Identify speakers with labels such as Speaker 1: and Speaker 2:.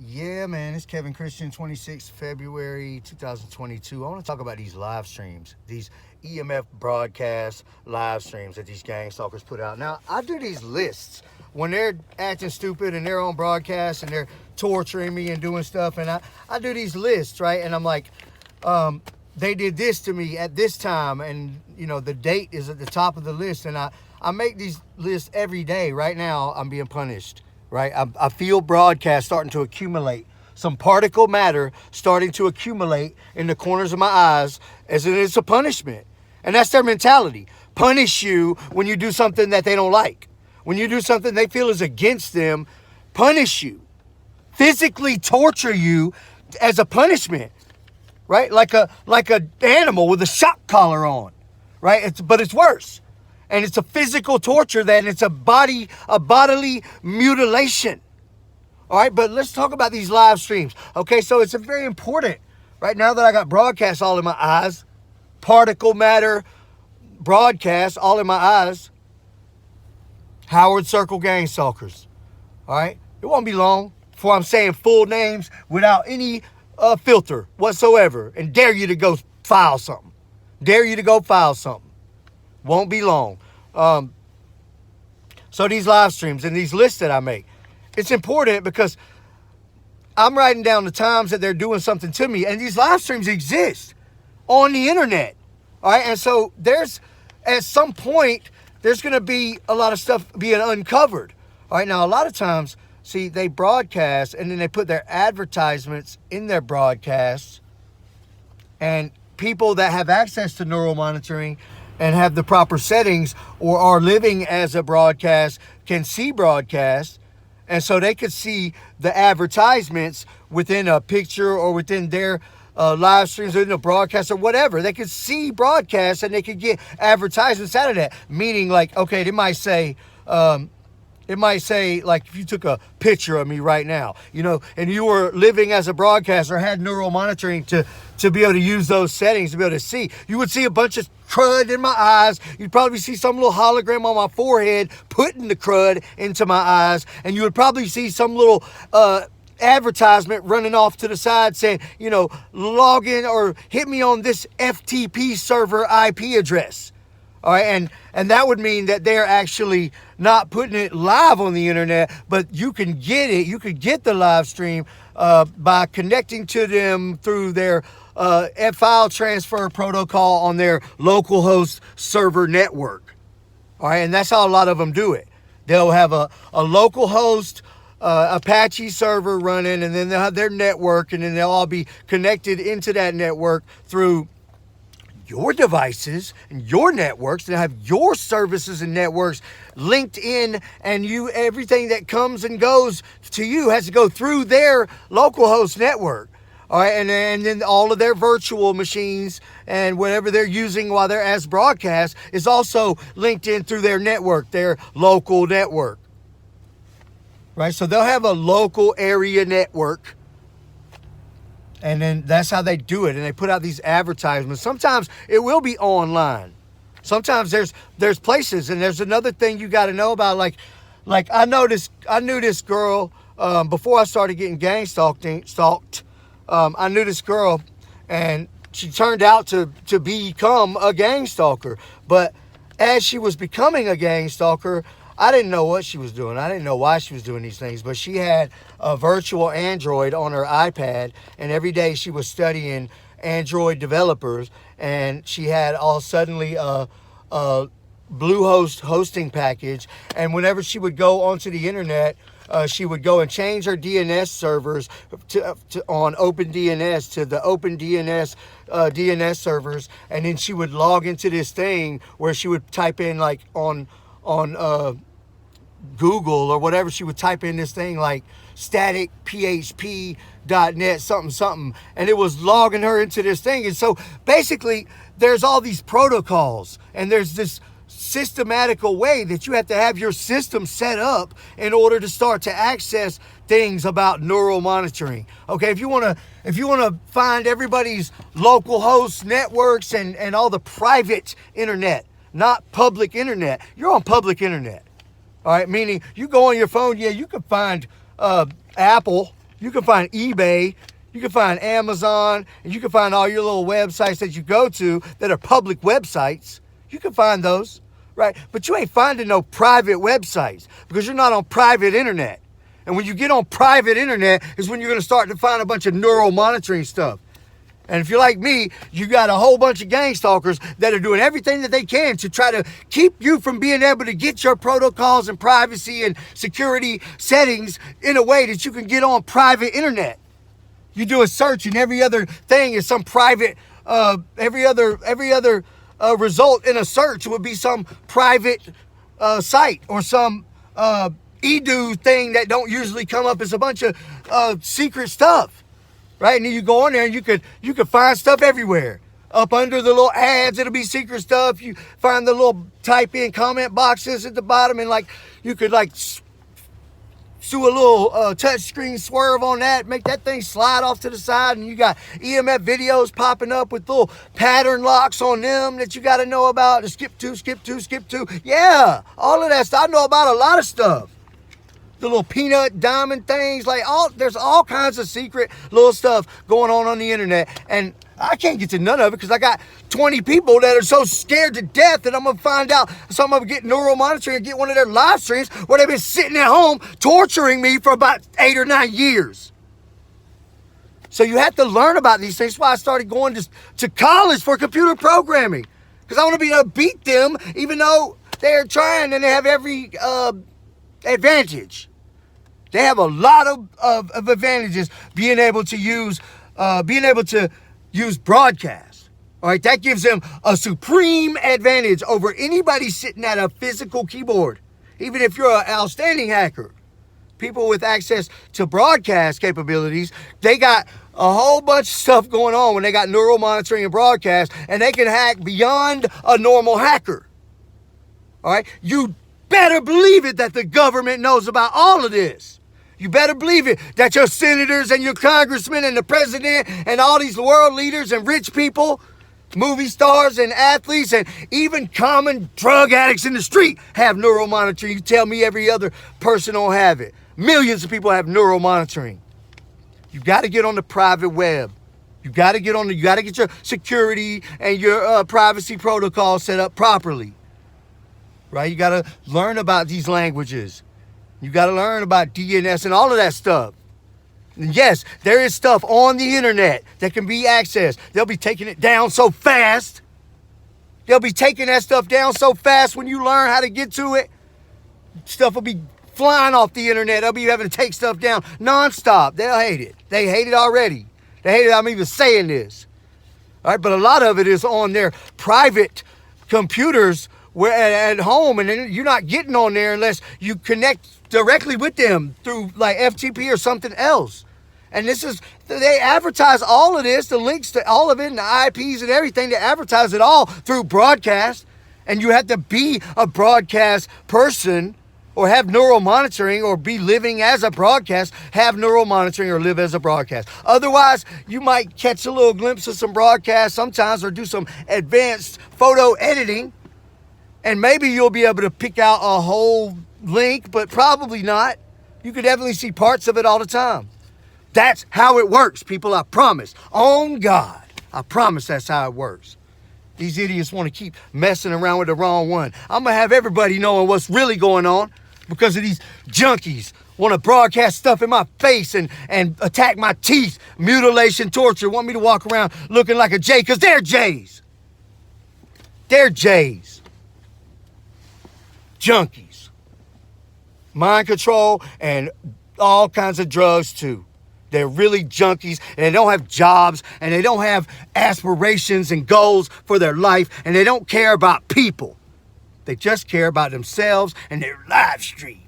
Speaker 1: Yeah, man, it's Kevin Christian, 26th February 2022. I want to talk about these live streams, these EMF broadcast live streams that these gang stalkers put out. Now, I do these lists when they're acting stupid and they're on broadcast and they're torturing me and doing stuff. And I do these lists, right? And I'm like, they did this to me at this time. And, the date is at the top of the list. And I make these lists every day. Right now, I'm being punished. Right, I feel broadcast starting to accumulate, some particle matter starting to accumulate in the corners of my eyes, as it's a punishment. And that's their mentality. Punish you when you do something that they don't like. When you do something they feel is against them, punish you. Physically torture you as a punishment. Right? Like a animal with a shock collar on. Right? But it's worse. And it's a physical torture, then it's a bodily mutilation. All right, but let's talk about these live streams. Okay, so it's a very important, right now that I got broadcast all in my eyes, particle matter broadcast all in my eyes, Howard Circle gang stalkers. All right, it won't be long before I'm saying full names without any filter whatsoever and dare you to go file something. Dare you to go file something. Won't be long. So these live streams and these lists that I make, it's important because I'm writing down the times that they're doing something to me, and these live streams exist on the internet. All right, and so at some point there's going to be a lot of stuff being uncovered. All right, now a lot of times, see, they broadcast and then they put their advertisements in their broadcasts, and people that have access to neural monitoring and have the proper settings or are living as a broadcast can see broadcast. And so they could see the advertisements within a picture or within their live streams, within a broadcast or whatever. They could see broadcasts and they could get advertisements out of that. Meaning like, okay, it might say, like, if you took a picture of me right now, and you were living as a broadcaster, had neural monitoring to be able to use those settings to be able to see, you would see a bunch of crud in my eyes. You'd probably see some little hologram on my forehead putting the crud into my eyes. And you would probably see some little advertisement running off to the side saying, log in or hit me on this FTP server IP address. All right, and that would mean that they're actually not putting it live on the internet, but you can get it. You could get the live stream by connecting to them through their file transfer protocol on their local host server network. All right, and that's how a lot of them do it. They'll have a local host Apache server running, and then they'll have their network, and then they'll all be connected into that network through your devices and your networks, and have your services and networks linked in, and everything that comes and goes to you has to go through their local host network. All right, and then all of their virtual machines and whatever they're using while they're as broadcast is also linked in through their network, their local network. Right, so they'll have a local area network. And then that's how they do it. And they put out these advertisements. Sometimes it will be online. Sometimes there's places. And there's another thing you got to know about. Like I knew this girl before I started getting gang stalked. I knew this girl, and she turned out to become a gang stalker. But as she was becoming a gang stalker, I didn't know what she was doing. I didn't know why she was doing these things, but she had a virtual Android on her iPad, and every day she was studying Android developers, and she had suddenly a Bluehost hosting package, and whenever she would go onto the internet, she would go and change her DNS servers on OpenDNS to the OpenDNS DNS servers, and then she would log into this thing where she would type in like on Google or whatever, she would type in this thing like static php.net something, and it was logging her into this thing. And so basically there's all these protocols, and there's this systematical way that you have to have your system set up in order to start to access things about neural monitoring. Okay, if you want to find everybody's local host networks and all the private internet, not public internet, you're on public internet. All right, meaning you go on your phone, yeah, you can find Apple, You can find eBay, you can find Amazon, and you can find all your little websites that you go to that are public websites. You can find those, right? But you ain't finding no private websites because you're not on private internet. And when you get on private internet is when you're going to start to find a bunch of neural monitoring stuff. And if you're like me, you got a whole bunch of gang stalkers that are doing everything that they can to try to keep you from being able to get your protocols and privacy and security settings in a way that you can get on private internet. You do a search and every other thing is some private, every other result in a search would be some private site or some edu thing that don't usually come up as a bunch of secret stuff. Right, and then you go on there and you could find stuff everywhere. Up under the little ads, it'll be secret stuff. You find the little type in comment boxes at the bottom, and like you could like do a little touch screen swerve on that, make that thing slide off to the side, and you got EMF videos popping up with little pattern locks on them that you got to know about. Skip two. Yeah, all of that stuff. I know about a lot of stuff. The little peanut diamond things, there's all kinds of secret little stuff going on the internet, and I can't get to none of it because I got 20 people that are so scared to death that I'm gonna find out. So I'm gonna get neural monitoring and get one of their live streams where they've been sitting at home torturing me for about 8 or 9 years. So you have to learn about these things. That's why I started going to college for computer programming, because I want to be able to beat them, even though they're trying and they have every advantage. They have a lot of advantages being able to use broadcast. All right, that gives them a supreme advantage over anybody sitting at a physical keyboard. Even if you're an outstanding hacker, people with access to broadcast capabilities, they got a whole bunch of stuff going on when they got neural monitoring and broadcast, and they can hack beyond a normal hacker. All right, you better believe it that the government knows about all of this. You better believe it that your senators and your congressmen and the president and all these world leaders and rich people, movie stars and athletes and even common drug addicts in the street have neural monitoring. You tell me every other person don't have it. Millions of people have neural monitoring. You got to get on the private web. You got to get your security and your privacy protocol set up properly. Right? You got to learn about these languages. You got to learn about DNS and all of that stuff. And yes, there is stuff on the internet that can be accessed. They'll be taking it down so fast. They'll be taking that stuff down so fast when you learn how to get to it. Stuff will be flying off the internet. They'll be having to take stuff down nonstop. They'll hate it. They hate it already. They hate it. I'm even saying this. All right, but a lot of it is on their private computers where at home, and then you're not getting on there unless you connect directly with them through like FTP or something else. And they advertise all of this, the links to all of it, and the IPs and everything. They advertise it all through broadcast. And you have to be a broadcast person or have neural monitoring or be living as a broadcast, have neural monitoring or live as a broadcast. Otherwise, you might catch a little glimpse of some broadcast sometimes or do some advanced photo editing. And maybe you'll be able to pick out a whole link, but probably not. You could definitely see parts of it all the time. That's how it works, people. I promise. On God, I promise that's how it works. These idiots want to keep messing around with the wrong one. I'm going to have everybody knowing what's really going on because of these junkies want to broadcast stuff in my face and attack my teeth, mutilation, torture, want me to walk around looking like a J because they're J's. They're J's. Junkies, mind control, and all kinds of drugs too. They're really junkies, and they don't have jobs, and they don't have aspirations and goals for their life, and they don't care about people. They just care about themselves and their live stream.